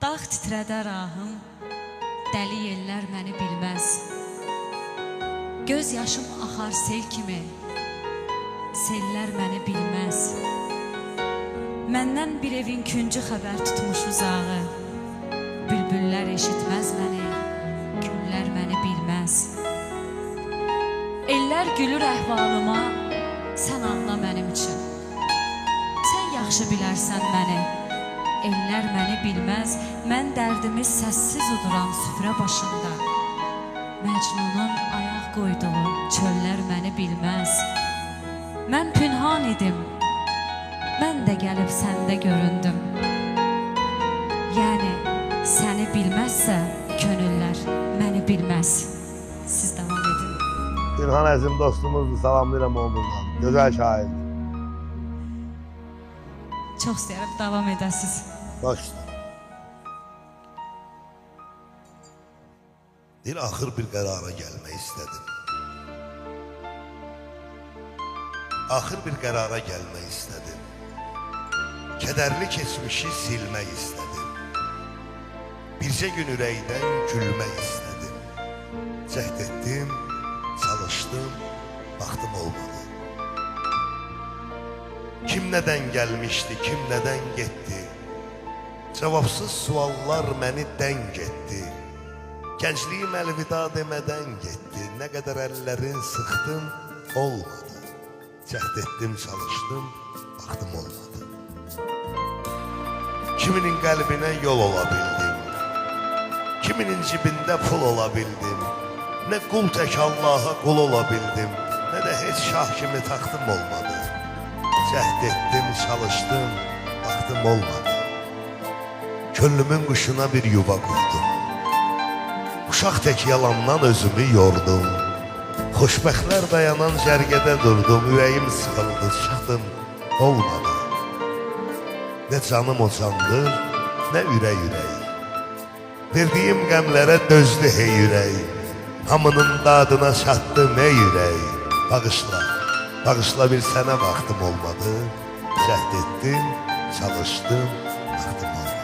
Dağ titrədər ahım, dəli yellər məni bilməz. Göz yaşım axar sel kimi, sellər məni bilməz. Məndən bir evin küncü xəbər tutmuş uzağı, bülbüllər eşitməz məni, güllər məni bilməz. Ellər gülür əhvalıma, sən ağla mənim üçün. Sən yaxşı bilərsən məni, ellər məni bilməz. Mən dərdimi səssiz uduram süfrə başında. Məcnunun ayaq qoyduğu çöllər məni bilməz. Mən pünhan idim, mən də gəlib səndə göründüm. Yəni səni bilməzsə könüllər məni bilməz. Siz davam edin. Gülhan Əzim dostumuzdur, salamlayıram oğlundan. Gözəl şair. Çox istəyərəm davam edəsiniz. Başla. Bir axır bir qərara gəlmək istədim. Axır bir qərara gəlmək istədim. Kədərli keçmişi silmək istədim. Bircə gün ürəkdən gülmək istədim. Cəhd etdim, çalışdım, vaxtım olmadı. Kim nədən gəlmişdi, kim nədən getdi? Cavabsız suallar məni dəng etdi. Gəncliyim əlvida demədən getdi. Nə qədər əllərin sıxdım, olmadı. Cəhd etdim, çalışdım, vaxtım olmadı. Kiminin qəlbinə yol ola bildim. Kiminin cibində pul ola bildim. Nə qul tək Allaha qul ola bildim, nə də heç şah kimi taxtım olmadı. Cəhd etdim, çalışdım, vaxtım olmadı. Könlümün quşuna bir yuva qurdum. Uşaq tək yalandan özümü yordum. Xoşbəxtlər dayanan cərgədə durdum. Ürəyim sıxıldı, çıxdım, olmadı. Nə canım o candır, nə ürək. Verdiyim qəmlərə dözdü hey ürək. Hamının dadına çatdım ey ürək. Bağışla bir sənə vaxtım olmadı. Cəhd etdim, çalışdım, vaxtım olmadı.